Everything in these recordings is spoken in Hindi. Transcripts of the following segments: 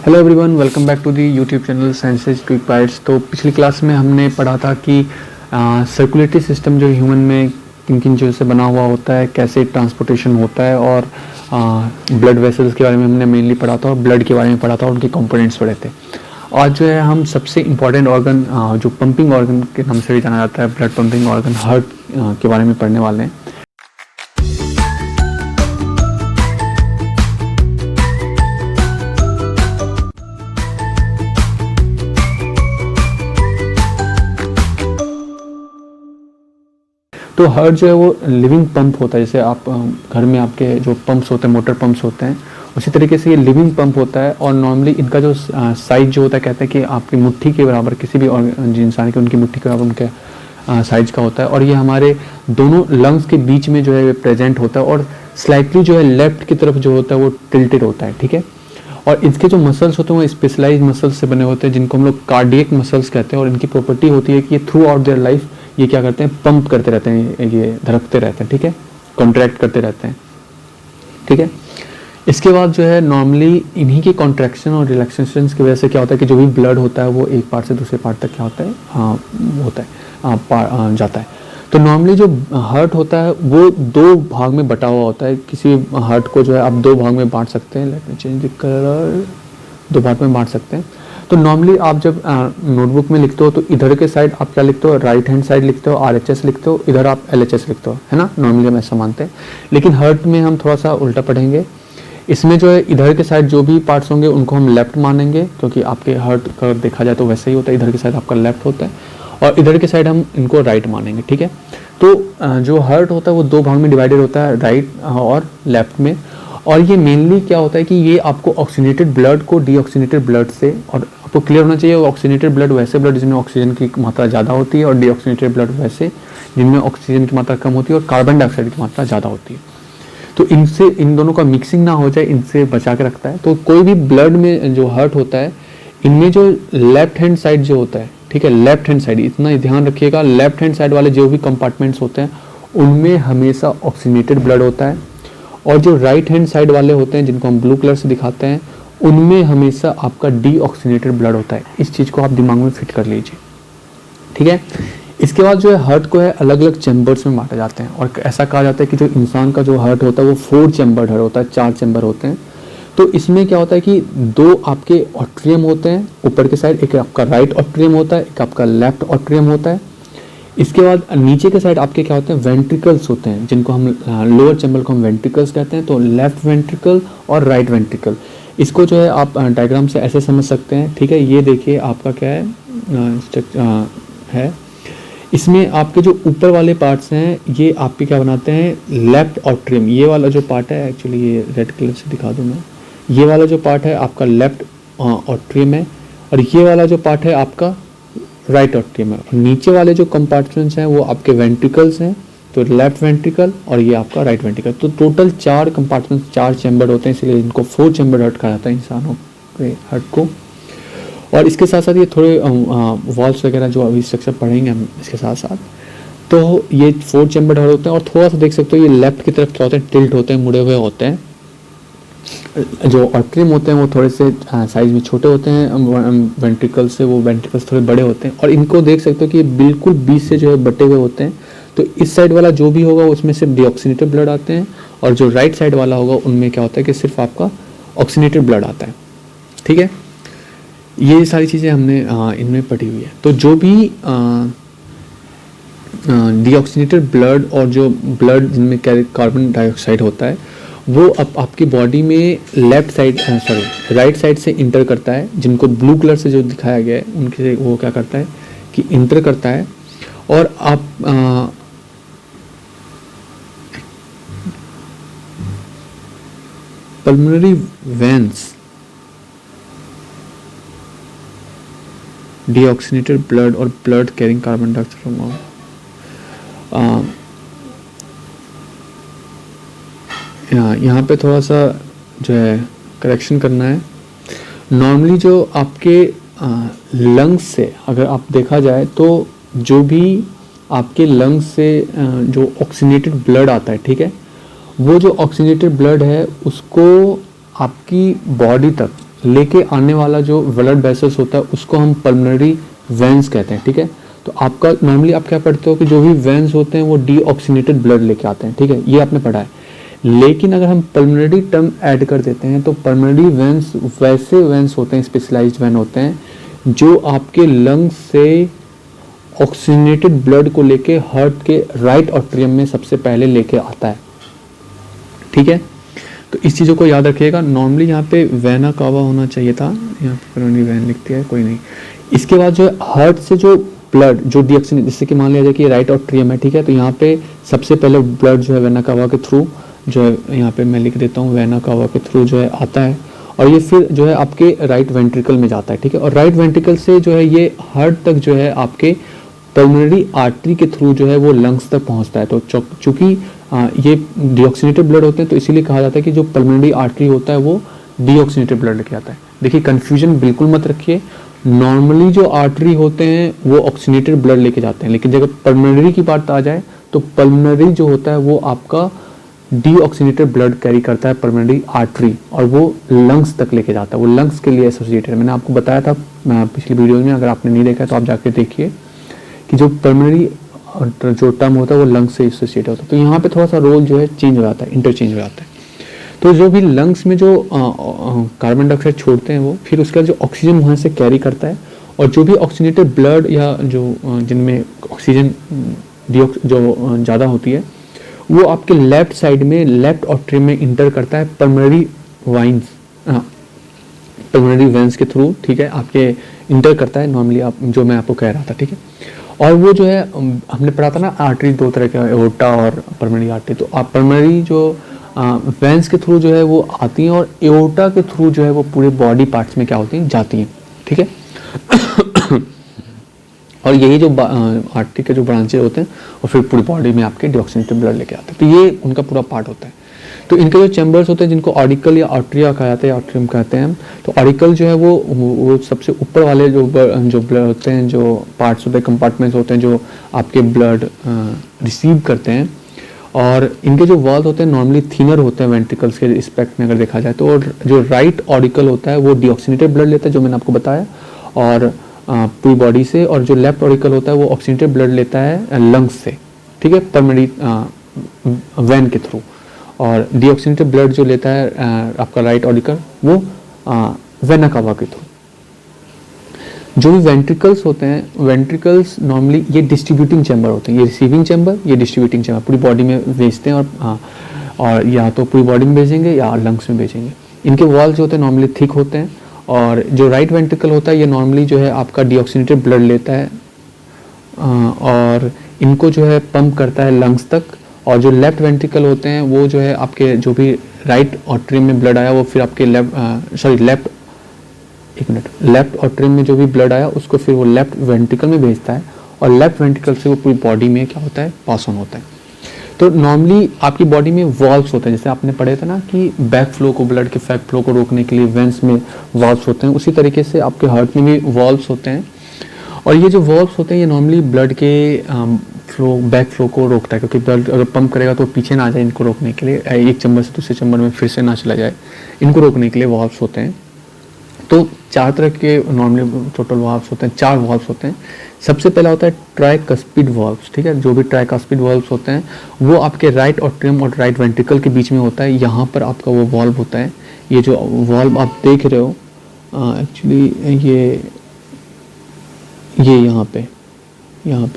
Hello everyone, welcome back to the YouTube channel Sciences Quick Bytes. तो पिछली क्लास में हमने पढ़ा था कि सर्कुलेटरी सिस्टम जो ह्यूमन में किन किन चीज़ों से बना हुआ होता है, कैसे ट्रांसपोर्टेशन होता है, और ब्लड वेसल्स के बारे में हमने मेनली पढ़ा था और ब्लड के बारे में पढ़ा था और उनके कंपोनेंट्स पढ़े थे। आज जो है हम सबसे इम्पॉर्टेंट ऑर्गन जो पंपिंग ऑर्गन के नाम से भी जाना जाता है, ब्लड पंपिंग ऑर्गन, हार्ट के बारे में पढ़ने वाले हैं। तो हार्ट जो है वो लिविंग पंप होता है। जैसे आप घर में आपके जो पंप्स होते हैं, मोटर पंप्स होते हैं, उसी तरीके से ये लिविंग पंप होता है। और नॉर्मली इनका जो साइज जो होता है, कहते हैं कि आपकी मुट्ठी के बराबर, किसी भी इंसान की उनकी मुट्ठी के बराबर उनके साइज का होता है। और ये हमारे दोनों लंग्स के बीच में जो है प्रेजेंट होता है और स्लाइटली जो है लेफ्ट की तरफ जो होता है वो टिल्टेड होता है, ठीक है। और इसके जो मसल्स होते हैं वो स्पेशलाइज मसल्स से बने होते हैं, जिनको हम लोग कार्डियक मसल्स कहते हैं। और इनकी प्रॉपर्टी होती है कि ये थ्रू आउट देयर लाइफ ये क्या करते हैं, पंप करते रहते हैं, ये धड़कते रहते हैं, ठीक है, कॉन्ट्रैक्ट करते रहते हैं, ठीक है। इसके बाद जो है नॉर्मली इन्हीं के कॉन्ट्रैक्शन और रिलैक्सेशन की वजह से क्या होता है कि जो भी ब्लड होता है वो एक पार्ट से दूसरे पार्ट तक क्या होता है जाता है। तो नॉर्मली जो हार्ट होता है वो दो भाग में बटा हुआ होता है। किसी हार्ट को जो है आप दो भाग में बांट सकते हैं। Let me change the colour, दो भाग में बांट सकते हैं। तो नॉर्मली आप जब नोटबुक में लिखते हो तो इधर के साइड आप क्या लिखते हो, राइट हैंड साइड लिखते हो RHS लिखते हो, इधर आप LHS लिखते हो, है ना। नॉर्मली हम ऐसा मानते हैं, लेकिन हार्ट में हम थोड़ा सा उल्टा पढ़ेंगे। इसमें जो है इधर के साइड जो भी पार्ट्स होंगे उनको हम लेफ्ट मानेंगे, क्योंकि आपके हार्ट का देखा जाए तो वैसे ही होता है, इधर के साइड आपका लेफ्ट होता है और इधर के साइड हम इनको राइट मानेंगे, ठीक है। तो जो हार्ट होता है वो दो भाग में डिवाइडेड होता है, राइट और लेफ्ट में। और ये मेनली क्या होता है कि ये आपको ऑक्सीजनेटेड ब्लड को डीऑक्सीजनेटेड ब्लड से, और आपको क्लियर होना चाहिए ऑक्सीजनेटेड ब्लड वैसे ब्लड जिसमें ऑक्सीजन की मात्रा ज़्यादा होती है, और डीऑक्सीजनेटेड ब्लड वैसे जिनमें ऑक्सीजन की मात्रा कम होती है और कार्बन डाइऑक्साइड की मात्रा ज़्यादा होती है। तो इनसे, इन दोनों का मिक्सिंग ना हो जाए, इनसे बचा के रखता है। तो कोई भी ब्लड में जो हार्ट होता है, इनमें जो लेफ्ट हैंड साइड जो होता है, ठीक है, लेफ्ट हैंड साइड, इतना ध्यान रखिएगा, लेफ्ट हैंड साइड वाले जो भी कंपार्टमेंट्स होते हैं उनमें हमेशा ऑक्सीजनेटेड ब्लड होता है। और जो राइट हैंड साइड वाले होते हैं, जिनको हम ब्लू कलर से दिखाते हैं, उनमें हमेशा आपका डीऑक्सीजनेटेड ब्लड होता है। इस चीज़ को आप दिमाग में फिट कर लीजिए, ठीक है। इसके बाद जो है हार्ट को है अलग अलग चैम्बर्स में बांटे जाते हैं। और ऐसा कहा जाता है कि जो इंसान का जो हार्ट होता है वो 4 चैम्बर्ड हार्ट होता है, 4 चैम्बर होते हैं। तो इसमें क्या होता है कि दो आपके ऑट्रियम होते हैं ऊपर के साइड, एक आपका राइट ऑट्रियम होता है, एक आपका लेफ्ट ऑट्रियम होता है। इसके बाद नीचे के साइड आपके क्या होते हैं, वेंट्रिकल्स होते हैं, जिनको हम लोअर चैम्बर को हम वेंट्रिकल्स कहते हैं। तो लेफ्ट वेंट्रिकल और राइट वेंट्रिकल, इसको जो है आप डायग्राम से ऐसे समझ सकते हैं, ठीक है। ये देखिए आपका क्या है इसमें आपके जो ऊपर वाले पार्ट्स हैं ये आपके क्या बनाते हैं, लेफ्ट ऑट्रियम। ये वाला जो पार्ट है, एक्चुअली ये रेड कलर से दिखा दूँ मैं, ये वाला जो पार्ट है आपका लेफ्ट ऑट्रियम है, और ये वाला जो पार्ट है आपका राइट ऑट्रियम है। और नीचे वाले जो कंपार्टमेंट्स हैं वो आपके वेंट्रिकल्स हैं, तो लेफ्ट वेंट्रिकल और ये आपका राइट वेंट्रिकल। तो टोटल 4 कंपार्टमेंट्स, 4 चैम्बर होते हैं, इसलिए इनको 4 चैम्बर हार्ट कहा जाता है इंसानों के हार्ट को। और इसके साथ साथ ये थोड़े वॉल्स वगैरह जो अभी स्ट्रक्चर पढ़ेंगे हम इसके साथ साथ, तो ये 4 चैम्बर हार्ट होते हैं। और थोड़ा सा देख सकते हो ये लेफ्ट की तरफ क्या होते हैं, टिल्ट होते हैं, मुड़े हुए होते हैं। जो ऑट्रियम होते हैं वो थोड़े से साइज में छोटे होते हैं वेंट्रिकल से, वो वेंट्रिकल्स थोड़े बड़े होते हैं। और इनको देख सकते हो कि बिल्कुल बीच से जो है बटे हुए होते हैं। तो इस साइड वाला जो भी होगा उसमें सिर्फ डीऑक्सीजनेटेड ब्लड आते हैं, और जो राइट साइड वाला होगा उनमें क्या होता है कि सिर्फ आपका ऑक्सीजनेटेड ब्लड आता है, ठीक है। ये सारी चीज़ें हमने इनमें पढ़ी हुई है। तो जो भी डीऑक्सीजनेटेड ब्लड और जो ब्लड जिनमें कार्बन डाइऑक्साइड होता है वो आपकी बॉडी में राइट साइड से इंटर करता है, जिनको ब्लू कलर से जो दिखाया गया है उनके वो क्या करता है कि इंटर करता है। और आप पल्मोनरी वेन्स डीऑक्सीजनेटेड ब्लड और ब्लड कैरिंग कार्बन डाइऑक्साइड, यहाँ पे थोड़ा सा जो है करेक्शन करना है। नॉर्मली जो आपके लंग्स से अगर आप देखा जाए तो जो भी आपके लंग्स से जो ऑक्सीजनेटेड ब्लड आता है, ठीक है, वो जो ऑक्सीजनेटेड ब्लड है उसको आपकी बॉडी तक लेके आने वाला जो ब्लड वेसल्स होता है उसको हम पल्मोनरी वेन्स कहते हैं, ठीक है। तो आपका नॉर्मली आप क्या पढ़ते हो कि जो भी वेन्स होते हैं वो डीऑक्सीनेटेड ब्लड लेके आते हैं, ठीक है, ये आपने पढ़ा है। लेकिन अगर हम पल्मोनरी टर्म ऐड कर देते हैं तो पल्मोनरी वेन्स वैसे वेन्स होते हैं, स्पेशलाइज्ड वेन होते हैं जो आपके लंग्स से ऑक्सीजनेटेड ब्लड को लेके हार्ट के राइट आर्टरियम में सबसे पहले लेके आता है, ठीक है। तो इस चीज़ों को याद रखिएगा। नॉर्मली यहाँ पे वेना कावा होना चाहिए था, यहाँ पे पल्मोनरी वेन लिखती है, कोई नहीं। इसके बाद जो है हार्ट से जो ब्लड जो डीऑक्सीनेट, जैसे कि मान लिया जाए कि राइट आर्टरियम है, ठीक है, तो यहाँ पे सबसे पहले ब्लड जो है वेना कावा के थ्रू जो है, यहाँ पे मैं लिख देता हूँ, वेना कावा के थ्रू जो है आता है और ये फिर जो है आपके राइट वेंट्रिकल में जाता है, ठीक है। और राइट वेंट्रिकल से जो है ये हार्ट तक जो है आपके पल्मोनरी आर्टरी के थ्रू जो है वो लंग्स तक पहुंचता है। तो चूंकि ये डीऑक्सीनेटेड ब्लड होते हैं तो इसीलिए कहा जाता है कि जो पल्मोनरी आर्टरी होता है वो डीऑक्सीनेटेड ब्लड लेके आता है। देखिए कंफ्यूजन बिल्कुल मत रखिए, नॉर्मली जो आर्टरी होते हैं वो ऑक्सीनेटेड ब्लड लेके जाते हैं, लेकिन जब पल्मोनरी की बात आ जाए तो पल्मोनरी जो होता है वो आपका डीऑक्सीनेटेड ब्लड कैरी करता है पल्मोनरी आर्टरी और वो लंग्स तक लेके जाता है, वो लंग्स के लिए एसोसिएटेड है। मैंने आपको बताया था पिछली वीडियो में, अगर आपने नहीं देखा तो आप जाके देखिए कि जो पल्मोनरी जो टर्म होता है वो लंग्स से एसोसिएटेड होता है। तो यहाँ पे थोड़ा सा रोल जो है चेंज हो जाता है, इंटरचेंज हो जाता है। तो जो भी लंग्स में जो कार्बन डाइऑक्साइड छोड़ते हैं वो फिर उसका जो ऑक्सीजन वहाँ से कैरी करता है और जो भी ऑक्सीजनेटेड ब्लड या जो जिनमें ऑक्सीजन जो ज़्यादा होती है वो आपके लेफ्ट साइड में लेफ्ट आर्टरी में इंटर करता है पल्मोनरी वेन्स के थ्रू, ठीक है, आपके इंटर करता है नॉर्मली, आप जो मैं आपको कह रहा था, ठीक है। और वो जो है हमने पढ़ा था ना आर्टरी दो तरह के, एओर्टा और पल्मोनरी आर्टरी। तो आप पल्मोनरी जो वेन्स के थ्रू जो है वो आती हैं और एओर्टा के थ्रू जो है वो पूरे बॉडी पार्ट्स में क्या होती हैं, जाती हैं, ठीक है। और यही जो आर्टरी के जो ब्रांचेज होते हैं और फिर पूरी बॉडी में आपके डीऑक्सीनेटेड ब्लड लेके आते हैं, तो ये उनका पूरा पार्ट होता है। तो इनके जो चैम्बर्स होते हैं जिनको ऑडिकल या आर्टरिया कहा जाता है, आर्टरियम कहते हैं, तो ऑडिकल जो है वो सबसे ऊपर वाले जो ब्लड होते हैं, जो पार्ट्स होते हैं, कंपार्टमेंट्स होते हैं जो आपके ब्लड रिसीव करते हैं। और इनके जो वॉल्स होते हैं नॉर्मली थिनर होते हैं वेंट्रिकल्स के रिस्पेक्ट में अगर देखा जाए तो। और जो राइट ऑडिकल होता है वो डीऑक्सीनेटेड ब्लड लेता है, जो मैंने आपको बताया, और पूरी बॉडी से। और जो लेफ्ट ऑडिकल होता है वो ऑक्सीजनेटेड ब्लड लेता है लंग्स से, ठीक है, पल्मोनरी वेन के थ्रू। और डीऑक्सीनेटेड ब्लड जो लेता है आपका राइट ऑडिकल वो वेना कावा के थ्रू। जो भी वेंट्रिकल्स होते हैं, वेंट्रिकल्स नॉर्मली ये डिस्ट्रीब्यूटिंग चैम्बर होते हैं, ये रिसीविंग चैम्बर, ये डिस्ट्रीब्यूटिंग चैम्बर, पूरी बॉडी में भेजते हैं और या तो पूरी बॉडी में भेजेंगे या लंग्स में भेजेंगे। इनके वॉल्स जो होते हैं नॉर्मली थिक होते हैं। और जो राइट वेंट्रिकल होता है ये नॉर्मली जो है आपका डीऑक्सीनेटेड ब्लड लेता है और इनको जो है पंप करता है लंग्स तक। और जो लेफ्ट वेंट्रिकल होते हैं वो जो है आपके जो भी राइट आर्टरी में ब्लड आया वो फिर आपके लेफ्ट आर्टरी में जो भी ब्लड आया उसको फिर वो लेफ्ट वेंट्रिकल में भेजता है और लेफ्ट वेंट्रिकल से वो पूरी बॉडी में क्या होता है, पास ऑन होता है। तो नॉर्मली आपकी बॉडी में वॉल्व्स होते हैं, जैसे आपने पढ़े थे ना कि बैक फ्लो को, ब्लड के बैक फ्लो को रोकने के लिए वेंस में वॉल्व्स होते हैं, उसी तरीके से आपके हार्ट में भी वॉल्व्स होते हैं। और ये जो वॉल्व्स होते हैं ये नॉर्मली ब्लड के फ्लो, बैक फ्लो को रोकता है, क्योंकि ब्लड अगर पंप करेगा तो पीछे ना आ जाए, इनको रोकने के लिए, एक चैम्बर से दूसरे चैम्बर में फिर से ना चला जाए, इनको रोकने के लिए वॉल्व्स होते हैं। तो 4 तरह के नॉर्मली टोटल वॉल्व्स होते हैं, 4 वॉल्व्स होते हैं। सबसे पहला होता है ट्राइकस्पिड वॉल्व्स, ठीक है। जो भी ट्राइकस्पिड वॉल्व्स होते हैं वो आपके राइट आर्टरियम और राइट वेंट्रिकल के बीच में होता है, यहाँ पर आपका वो वॉल्व होता है। ये जो वॉल्व आप देख रहे हो एक्चुअली ये यहाँ पे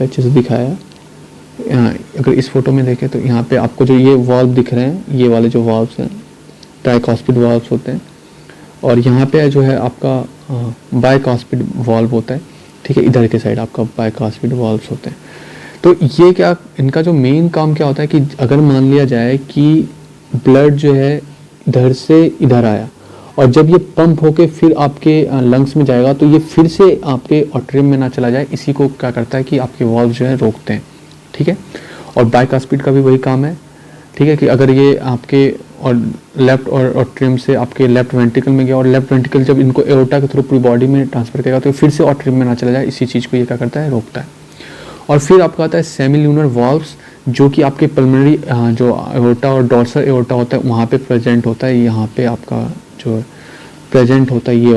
अच्छे से दिखाया है। अगर इस फोटो में देखें तो यहाँ पे आपको जो ये वॉल्व दिख रहे हैं, ये वाले जो वॉल्व्स हैं ट्राइकस्पिड वॉल्व्स होते हैं। और यहाँ पे जो है आपका बाइकस्पिड वॉल्व होता है, ठीक है, इधर के साइड आपका बाइकस्पिड वॉल्व्स होते हैं। तो ये क्या, इनका जो मेन काम क्या होता है कि अगर मान लिया जाए कि ब्लड जो है इधर से इधर आया और जब ये पंप होके फिर आपके लंग्स में जाएगा तो ये फिर से आपके आर्टरी में ना चला जाए, इसी को क्या करता है कि आपके वॉल्व जो है रोकते हैं, ठीक है। और बाइकस्पिड का भी वही काम है, ठीक है, कि अगर ये आपके और लेफ्ट और आर्टरियम से आपके लेफ्ट वेंट्रिकल में गया और लेफ्ट वेंट्रिकल जब इनको एओर्टा के थ्रू पूरी बॉडी में ट्रांसफर करेगा तो फिर से आर्टरियम में ना चला जाए, इसी चीज़ को ये क्या करता है, रोकता है। और फिर आपका आता है सेमील्यूनर वॉल्व्स, जो कि आपके पल्मोनरी जो एओर्टा और डॉर्सल एओर्टा होता है वहाँ पे प्रेजेंट होता है। यहाँ पे आपका जो प्रेजेंट होता है, ये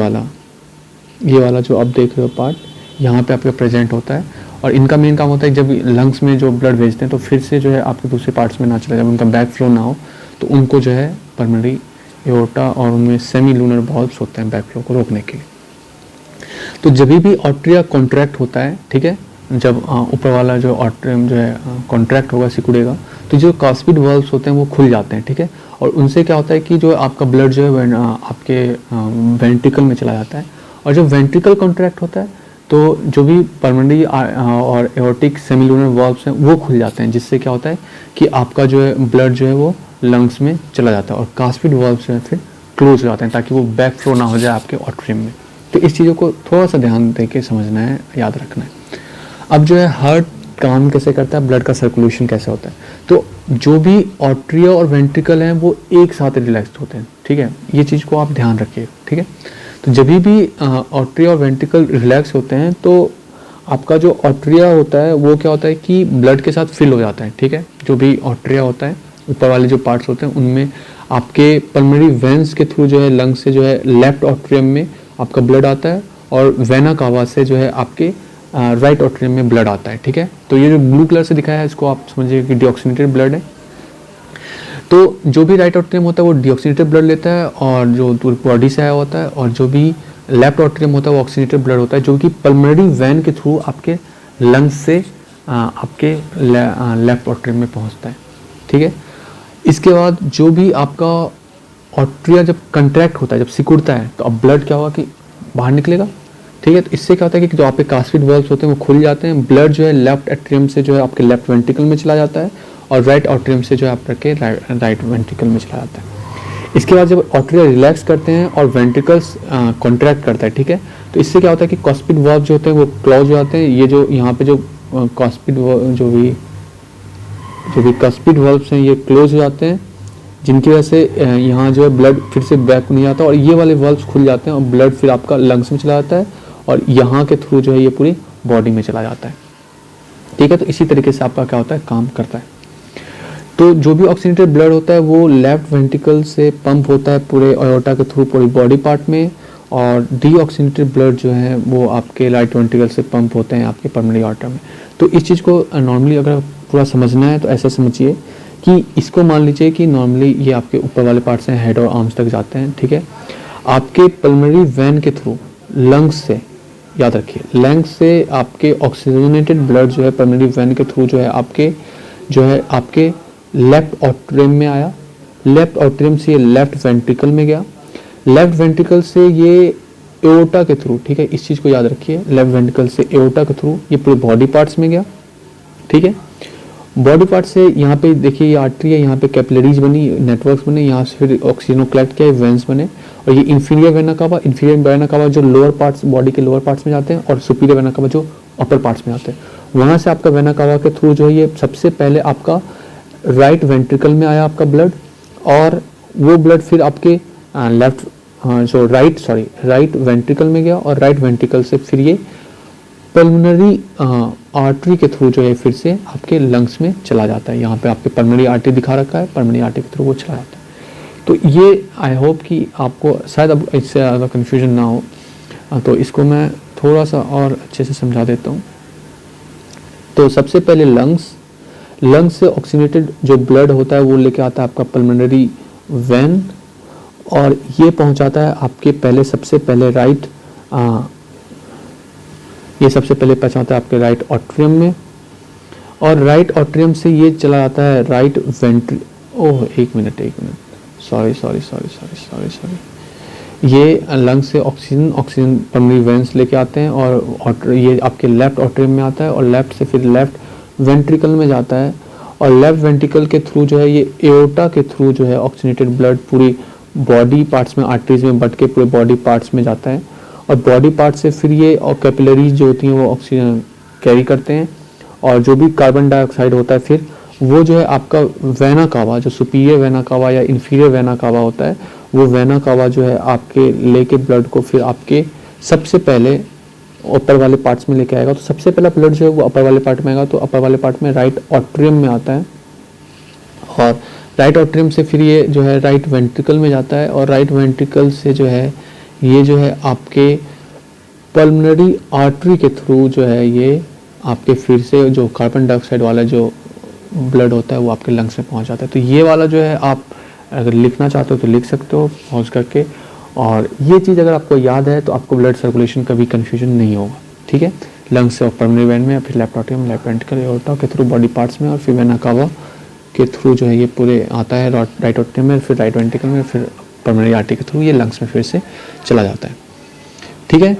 वाला जो आप देख रहे हो पार्ट, यहाँ पे आपका प्रेजेंट होता है। और इनका मेन काम होता है जब लंग्स में जो ब्लड भेजते हैं तो फिर से जो है आपके दूसरे पार्ट्स में ना चला जाए, उनका बैक फ्लो ना हो, तो उनको जो है पल्मोनरी एओर्टा और उनमें सेमी लूनर वॉल्व्स होते हैं बैक फ्लो को रोकने के लिए। तो जब भी आर्टरिया कॉन्ट्रैक्ट होता है, ठीक है, जब ऊपर वाला जो आर्टरियम जो है कॉन्ट्रैक्ट होगा, सिकुड़ेगा, तो जो कास्पिड वॉल्व्स होते हैं वो खुल जाते हैं, ठीक है। और उनसे क्या होता है कि जो आपका ब्लड जो है आपके वेंट्रिकल में चला जाता है। और जब वेंट्रिकल कॉन्ट्रैक्ट होता है तो जो भी पल्मोनरी और एओर्टिक सेमीलूनर वॉल्व्स हैं वो खुल जाते हैं, जिससे क्या होता है कि आपका जो है ब्लड जो है वो लंग्स में चला जाता है और कास्पिड वॉल्व्स जो है फिर क्लोज हो जाते हैं ताकि वो बैक फ्लो ना हो जाए आपके आर्टरियम में। तो इस चीज़ों को थोड़ा सा ध्यान दे के समझना है, याद रखना है। अब जो है हार्ट काम कैसे करता है, ब्लड का सर्कुलेशन कैसे होता है, तो जो भी आर्टरिया और वेंट्रिकल हैं वो एक साथ रिलैक्स होते हैं, ठीक है, ये चीज़ को आप ध्यान रखिए, ठीक है। तो जब भी आर्टरिया और वेंट्रिकल रिलैक्स होते हैं तो आपका जो आर्टरिया होता है वो क्या होता है कि ब्लड के साथ फिल हो जाता है, ठीक है। जो भी आर्टरिया होता है, ऊपर वाले जो पार्ट्स होते हैं उनमें आपके पल्मोनरी वेन्स के थ्रू जो है लंग से जो है लेफ्ट आर्टरियम में आपका ब्लड आता है और वेना कावा से जो है आपके राइट आर्टरियम में ब्लड आता है, ठीक है। तो ये जो ब्लू कलर से दिखाया है इसको आप समझिए कि डीऑक्सीनेटेड ब्लड है। तो जो भी राइट आर्टरियम होता है वो डीऑक्सीनेटेड ब्लड लेता है और जो बॉडी से आया होता है, और जो भी लेफ्ट आर्टरियम होता है वो ऑक्सीनेटेड ब्लड होता है जो कि पल्मोनरी वेन के थ्रू आपके लंग्स से आपके लेफ्ट आर्टरियम में पहुंचता है, ठीक है। इसके बाद जो भी आपका आर्टरिया जब कंट्रैक्ट होता है, जब सिकुड़ता है, तो अब ब्लड क्या होगा कि बाहर निकलेगा, ठीक है। तो इससे क्या होता है कि जो आपके कास्पिड वॉल्व्स होते हैं वो खुल जाते हैं, ब्लड जो है लेफ्ट एट्रियम से जो है आपके लेफ्ट वेंट्रिकल में चला जाता है और राइट आर्टरियम से जो है आपके राइट वेंट्रिकल में चला जाता है। इसके बाद जब आर्टरिया रिलैक्स करते हैं और वेंट्रिकल्स कॉन्ट्रैक्ट करता है, ठीक है, तो इससे क्या होता है कि कास्पिड वॉल्व जो होते हैं वो क्लोज हो जाते हैं। ये जो यहाँ पे जो कास्पिड जो भी कास्पिड वॉल्व्स हैं ये क्लोज हो जाते हैं, जिनकी वजह से यहाँ जो है ब्लड फिर से बैक नहीं आता और ये वाले वॉल्व्स खुल जाते हैं और ब्लड फिर आपका लंग्स में चला जाता है और यहाँ के थ्रू जो है ये पूरी बॉडी में चला जाता है, ठीक है। तो इसी तरीके से आपका क्या होता है, काम करता है। तो जो भी ऑक्सीनेटेड ब्लड होता है वो लेफ्ट वेंट्रिकल से पंप होता है पूरे एओर्टा के थ्रू पूरी बॉडी पार्ट में, और डीऑक्सीनेटेड ब्लड जो है वो आपके राइट वेंट्रिकल से पंप होते हैं आपके पल्मोनरी आर्टरी में। तो इस चीज़ को नॉर्मली अगर पूरा समझना है तो ऐसा समझिए कि इसको मान लीजिए कि नॉर्मली ये आपके ऊपर वाले पार्ट से हेड और आर्म्स तक जाते हैं, ठीक है। आपके पल्मोनरी वेन के थ्रू लंग्स से, याद रखिए, लंग्स से आपके ऑक्सीजनेटेड ब्लड जो है पल्मोनरी वेन के थ्रू जो है आपके लेफ्ट आर्टरियम में आया, लेफ्ट आर्टरियम से ये लेफ्ट वेंट्रिकल में गया, लेफ्ट वेंट्रिकल से ये एओर्टा के थ्रू, ठीक है, इस चीज़ को याद रखिए, लेफ्ट वेंट्रिकल से एओर्टा के थ्रू ये पूरे बॉडी पार्ट्स में गया, ठीक है। बॉडी पार्ट से यहाँ पे देखिए ये आर्टरी है, यहाँ पे कैपिलरीज बनी, नेटवर्क्स बने, यहाँ से फिर ऑक्सीजन कलेक्ट किया, वेन्स बने, और ये इंफीरियर वेना कावा जो लोअर पार्ट्स बॉडी के लोअर पार्ट्स में जाते हैं और सुपीरियर वेना कावा जो अपर पार्ट्स में जाते हैं। वहाँ से आपका वेना कावा के थ्रू जो है ये सबसे पहले आपका राइट वेंट्रिकल में आया आपका ब्लड, और वो ब्लड फिर आपके राइट वेंट्रिकल में गया और राइट वेंट्रिकल से फिर ये पल्मोनरी आर्टरी के थ्रू जो है फिर से आपके लंग्स में चला जाता है। यहाँ पे आपके पल्मोनरी आर्टरी दिखा रखा है, पल्मोनरी आर्टरी के थ्रू वो चला जाता है। तो ये आई होप कि आपको शायद अब इससे ज़्यादा कन्फ्यूजन ना हो, तो इसको मैं थोड़ा सा और अच्छे से समझा देता हूँ। तो सबसे पहले लंग्स से ऑक्सीनेटेड जो ब्लड होता है वो लेके आता है आपका पल्मोनरी वेन, और ये पहुंचाता है आपके सबसे पहले पहुंचाता है आपके राइट आर्टरियम में, और राइट आर्टरियम से ये चला जाता है राइट वेंट्री एक मिनट सॉरी ये लंग से ऑक्सीजन पल्मोनरी वेन्स लेके आते हैं और ये आपके लेफ्ट आर्टरियम में आता है और लेफ्ट से फिर लेफ्ट वेंट्रिकल में जाता है, और लेफ्ट वेंट्रिकल के थ्रू जो है ये एओर्टा के थ्रू जो है ऑक्सीनेटेड ब्लड पूरी बॉडी पार्ट्स में आर्टरीज में बट के पूरे बॉडी पार्ट्स में जाता है, और बॉडी पार्ट से फिर ये और कैपिलरीज जो होती हैं वो ऑक्सीजन कैरी करते हैं, और जो भी कार्बन डाइऑक्साइड होता है फिर वो जो है आपका वेना कावा जो सुपीरियर वेना कावा या इन्फीरियर वेना कावा होता है, वो वेना कावा जो है आपके लेके ब्लड को फिर आपके सबसे पहले ऊपर वाले पार्ट्स में लेके आएगा। तो सबसे पहला ब्लड जो है वो अपर वाले पार्ट में आएगा, तो अपर वाले पार्ट में राइट आर्टरियम में आता है, और राइट आर्टरियम से फिर ये जो है राइट वेंट्रिकल में जाता है, और राइट वेंट्रिकल से जो है ये जो है आपके पल्मोनरी आर्टरी के थ्रू जो है ये आपके फिर से जो कार्बन डाइऑक्साइड वाला जो ब्लड होता है वो आपके लंग्स में पहुंच जाता है। तो ये वाला जो है आप अगर लिखना चाहते हो तो लिख सकते हो पॉज करके, और ये चीज़ अगर आपको याद है तो आपको ब्लड सर्कुलेशन कभी कन्फ्यूजन नहीं होगा, ठीक है। लंग्स से पल्मोनरी वेन में, फिर left atrium, left ventricle, aorta के थ्रू बॉडी पार्ट्स में, और फिर वेना कावा के थ्रू जो है ये पूरे आता है राइट एट्रियम में, फिर राइट वेंट्रिकल में, फिर पल्मोनरी आर्टरी के थ्रू ये लंग्स में फिर से चला जाता है, ठीक है।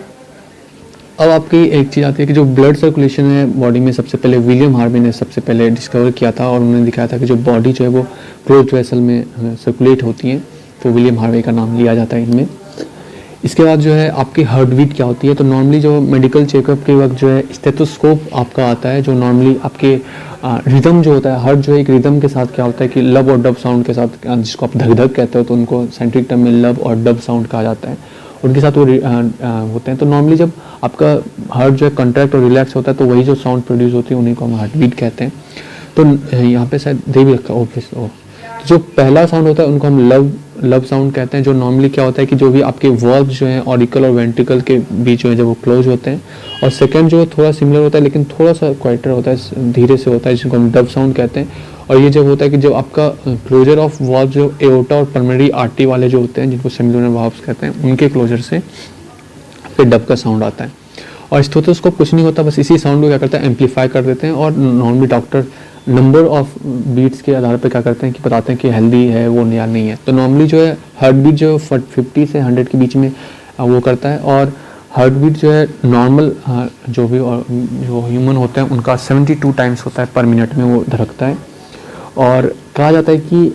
अब आपकी एक चीज़ आती है कि जो ब्लड सर्कुलेशन है बॉडी में, सबसे पहले विलियम हार्वी ने सबसे पहले डिस्कवर किया था, और उन्होंने दिखाया था कि जो बॉडी जो है वो क्लोज वेसल में सर्कुलेट होती है, तो विलियम हार्वी का नाम लिया जाता है इनमें। इसके बाद जो है आपकी हार्ट बीट क्या होती है, तो नॉर्मली जो मेडिकल चेकअप के वक्त जो है स्टेथोस्कोप आपका आता है, जो नॉर्मली आपके रिदम जो होता है, हार्ट जो है एक रिदम के साथ क्या होता है कि लब और डब साउंड के साथ, जिसको आप धक धक कहते हो, तो उनको साइंटिफिक टर्म में लब और डब साउंड कहा जाता है, उनके साथ वो होते हैं। तो नॉर्मली जब आपका हार्ट जो है कंट्रैक्ट और रिलैक्स होता है तो वही जो साउंड प्रोड्यूस होती है उन्हीं को हम हार्ट बीट कहते हैं। तो यहाँ पे शायद दे भी रखा ऑफिस। जो पहला साउंड होता है उनको हम लब साउंड कहते हैं, जो नॉर्मली क्या होता है कि जो भी आपके वॉल्व्स जो हैं ऑरिकल और वेंट्रिकल के बीच में जब वो क्लोज होते हैं, और सेकंड जो थोड़ा सिमिलर होता है लेकिन थोड़ा सा क्वाइटर होता है, धीरे से होता है, जिसको हम डब साउंड कहते हैं। और ये जब होता है कि जो आपका क्लोजर ऑफ वॉल्व जो एओर्टा और पल्मोनरी आर्टरी वाले जो होते हैं, जिनको सेमिलुनर वाल्व्स कहते हैं, उनके क्लोजर से फिर डब का साउंड आता है। और स्टेथोस्कोप कुछ नहीं होता, बस इसी साउंड को क्या करता है एम्पलीफाई कर देते हैं, और normally doctor number of beats के आधार पर क्या करते हैं कि बताते हैं कि हेल्दी है वो या नहीं है। तो नॉर्मली जो है हार्ट बीट जो 50 से 100 के बीच में वो करता है, और हार्ट बीट जो है नॉर्मल जो भी और जो ह्यूमन होते हैं उनका 72 टाइम्स होता है पर मिनट में वो धड़कता है। और कहा जाता है कि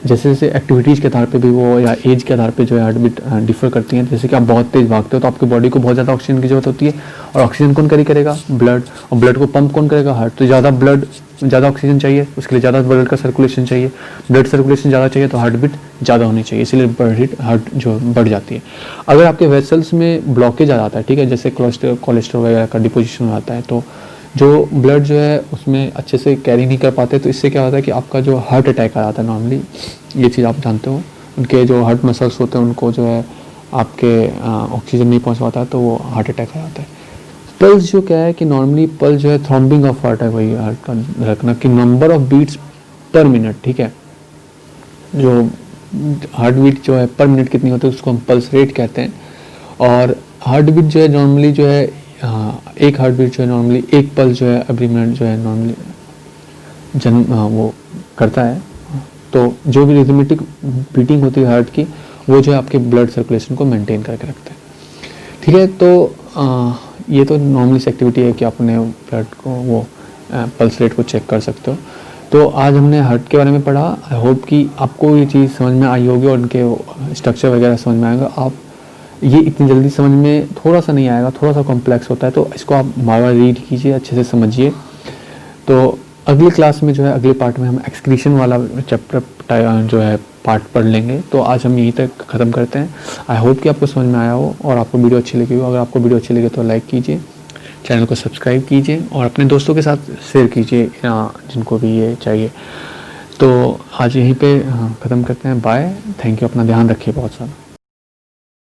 जैसे जैसे एक्टिविटीज़ के आधार पे भी वो या एज के आधार पे जो है हार्ट बीट डिफर करती हैं। जैसे कि आप बहुत तेज़ भागते हो तो आपकी बॉडी को बहुत ज़्यादा ऑक्सीजन की जरूरत होती है, और ऑक्सीजन कौन कैरी करेगा, ब्लड, और ब्लड को पंप कौन करेगा, हार्ट। तो ज़्यादा ऑक्सीजन चाहिए, उसके लिए ज़्यादा ब्लड का सर्कुलेशन चाहिए, ब्लड सर्कुलेशन ज़्यादा चाहिए तो हार्ट बीट ज़्यादा होनी चाहिए, इसलिए हार्ट जो बढ़ जाती है। अगर आपके वेसल्स में ब्लॉकेज आ जाता है, ठीक है, जैसे कोलेस्ट्रॉल वगैरह का डिपोजिशन हो जाता है, तो जो ब्लड जो है उसमें अच्छे से कैरी नहीं कर पाते, तो इससे क्या होता है कि आपका जो हार्ट अटैक आ जाता है। नॉर्मली ये चीज़ आप जानते हो, उनके जो हार्ट मसल्स होते हैं उनको जो है आपके ऑक्सीजन नहीं पहुंच पाता है तो वो हार्ट अटैक आ जाता है। पल्स जो क्या है कि नॉर्मली पल्स जो है थ्रॉम्बिंग ऑफ हार्ट है, वही हार्ट का धड़कना कि number of beats per minute, ठीक है। जो हार्ट बीट जो है पर मिनट कितनी होती है उसको हम पल्स रेट कहते हैं। और हार्ट बीट जो है नॉर्मली जो है एक हार्ट बीट जो है नॉर्मली एक पल्स जो है एवरी मिनट जो है नॉर्मली वो करता है। तो जो भी रिदमेटिक बीटिंग होती है हार्ट की वो जो है आपके ब्लड सर्कुलेशन को मेंटेन करके रखता है, ठीक है। तो ये तो नॉर्मली एक्टिविटी है कि आप अपने ब्लड को वो पल्स रेट को चेक कर सकते हो। तो आज हमने हार्ट के बारे में पढ़ा। आई होप कि आपको ये चीज़ समझ में आई होगी और उनके स्ट्रक्चर वगैरह समझ में आएगा। आप ये इतनी जल्दी समझ में थोड़ा सा नहीं आएगा, थोड़ा सा कॉम्प्लेक्स होता है, तो इसको आप बार बार रीड कीजिए, अच्छे से समझिए। तो अगली क्लास में जो है अगले पार्ट में हम एक्सक्रीशन वाला चैप्टर जो है पार्ट पढ़ लेंगे। तो आज हम यहीं तक ख़त्म करते हैं। आई होप कि आपको समझ में आया हो और आपको वीडियो अच्छी लगी हो। अगर आपको वीडियो अच्छी लगे तो लाइक कीजिए, चैनल को सब्सक्राइब कीजिए और अपने दोस्तों के साथ शेयर कीजिए जिनको भी ये चाहिए। तो आज यहीं पे ख़त्म करते हैं। बाय, थैंक यू, अपना ध्यान रखिए बहुत सारा।